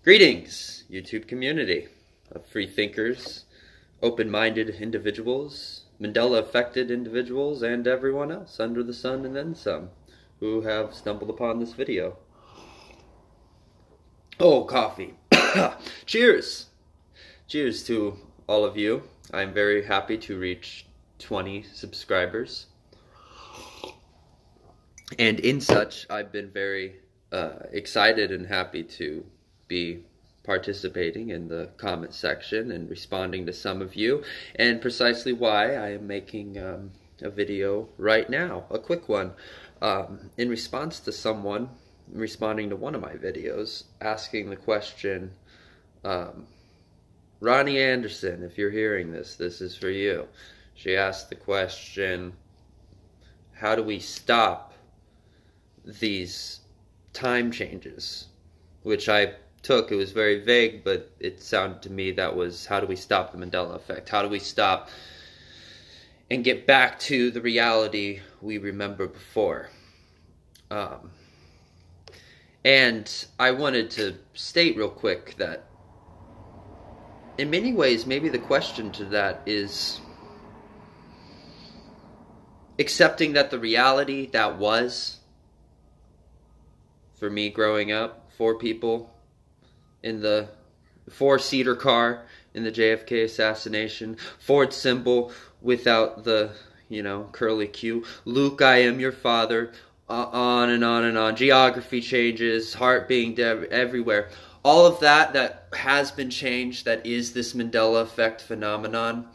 Greetings, YouTube community of free thinkers, open-minded individuals, Mandela-affected individuals, and everyone else under the sun and then some who have stumbled upon this video. Oh, coffee. Cheers! Cheers to all of you. I'm very happy to reach 20 subscribers. And in such, I've been very excited and happy to be participating in the comment section and responding to some of you, and precisely why I am making a video right now, a quick one, in response to someone responding to one of my videos, asking the question, Ronnie Anderson, if you're hearing this, this is for you. She asked the question, how do we stop these time changes? Which I took, it was very vague, but it sounded to me that was, how do we stop the Mandela effect? How do we stop and get back to the reality we remember before? And I wanted to state real quick that in many ways, maybe the question to that is accepting that the reality that was, for me growing up, 4 people in the 4-seater car in the JFK assassination, Ford symbol without the, curly Q, Luke, I am your father, on and on and on, geography changes, heart being everywhere. All of that has been changed, that is this Mandela effect phenomenon.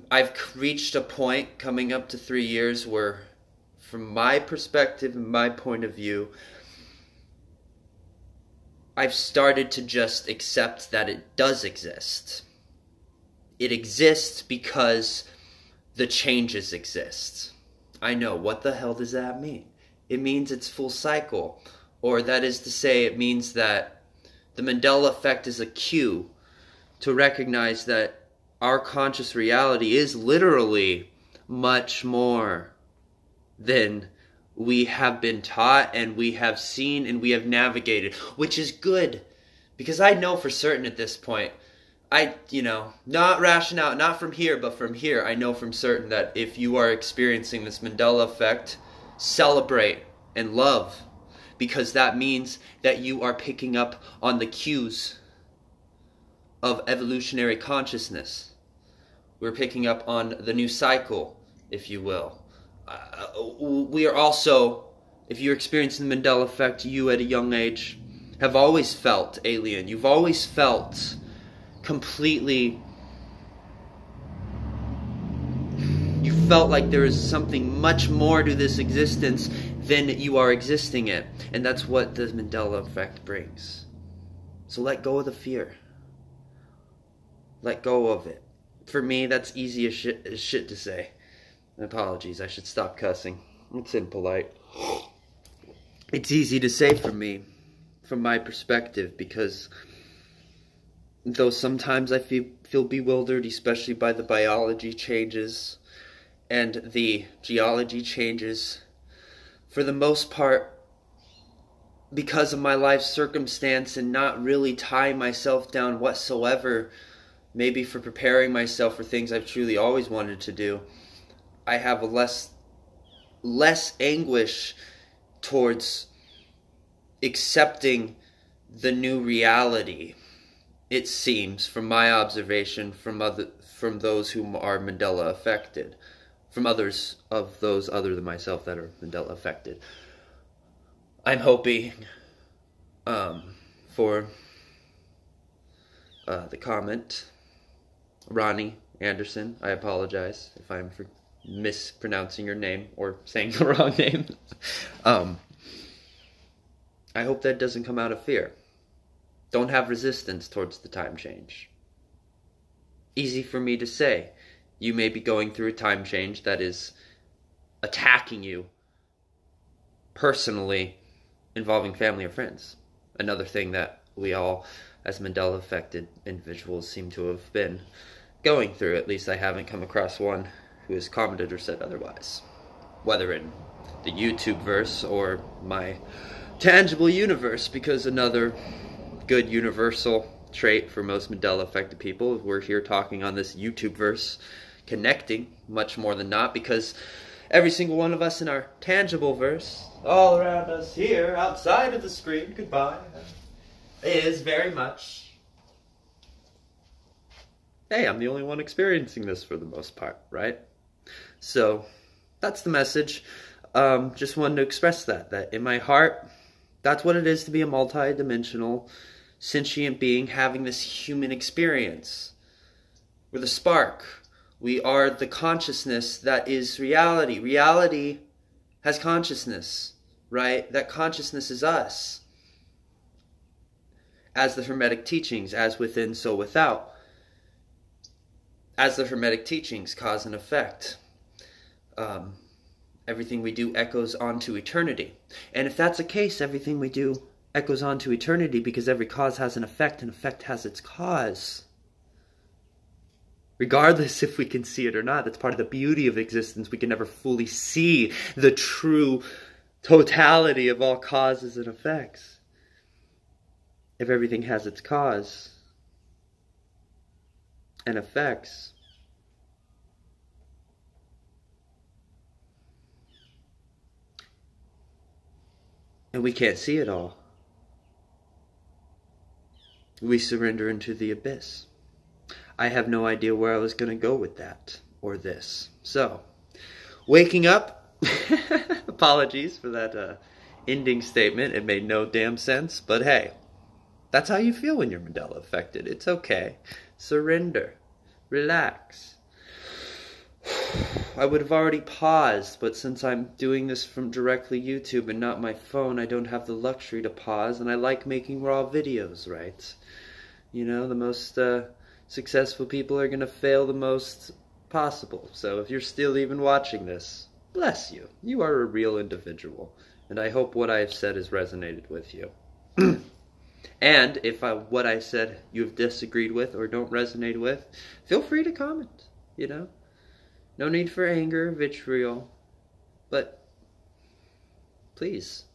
I've reached a point coming up to 3 years where, from my perspective and my point of view, I've started to just accept that it does exist. It exists because the changes exist. I know, what the hell does that mean? It means it's full cycle. Or that is to say, it means that the Mandela effect is a cue to recognize that our conscious reality is literally much more than we have been taught and we have seen and we have navigated, which is good, because I know for certain at this point, not rationale, not from here, but from here, I know from certain that if you are experiencing this Mandela effect, celebrate and love, because that means that you are picking up on the cues of evolutionary consciousness. We're picking up on the new cycle, if you will. We are also, if you're experiencing the Mandela effect, you at a young age have always felt alien. You've always felt completely, you felt like there is something much more to this existence than you are existing in. And that's what the Mandela effect brings. So let go of the fear. Let go of it. For me, that's easy as shit to say. Apologies, I should stop cussing. It's impolite. It's easy to say for me, from my perspective, because though sometimes I feel bewildered, especially by the biology changes and the geology changes, for the most part, because of my life circumstance and not really tying myself down whatsoever, maybe for preparing myself for things I've truly always wanted to do, I have a less anguish towards accepting the new reality, it seems, from my observation, from those who are Mandela affected, from others of those other than myself that are Mandela affected. I'm hoping for the comment, Ronnie Anderson, I apologize if I'm mispronouncing your name or saying the wrong name. I hope that doesn't come out of fear. Don't have resistance towards the time change. Easy for me to say. You may be going through a time change that is attacking you personally, involving family or friends. Another thing that we all, as Mandela affected individuals, seem to have been going through. At least I haven't come across one who has commented or said otherwise, whether in the YouTube verse or my tangible universe, because another good universal trait for most Mandel affected people. We're here talking on this YouTube verse, connecting much more than not, because every single one of us in our tangible verse, all around us here, outside of the screen, goodbye, is very much, hey, I'm the only one experiencing this for the most part, right? So that's the message. Just wanted to express that in my heart, that's what it is to be a multi-dimensional, sentient being having this human experience. We're the spark. We are the consciousness that is reality. Reality has consciousness, right? That consciousness is us. As the Hermetic teachings, as within, so without. As the Hermetic teachings, cause and effect. Everything we do echoes onto eternity. And if that's the case, everything we do echoes onto eternity, because every cause has an effect, and effect has its cause. Regardless if we can see it or not, that's part of the beauty of existence. We can never fully see the true totality of all causes and effects. If everything has its cause and effects, and we can't see it all, we surrender into the abyss. I have no idea where I was going to go with that, or this. So, waking up, apologies for that ending statement, it made no damn sense, but hey, that's how you feel when you're Mandel affected. It's okay. Surrender. Relax. I would have already paused, but since I'm doing this from directly YouTube and not my phone, I don't have the luxury to pause, and I like making raw videos, right? You know, the most successful people are going to fail the most possible. So if you're still even watching this, bless you. You are a real individual, and I hope what I have said has resonated with you. And if what I said you've disagreed with or don't resonate with, feel free to comment, you know? No need for anger, vitriol, but please,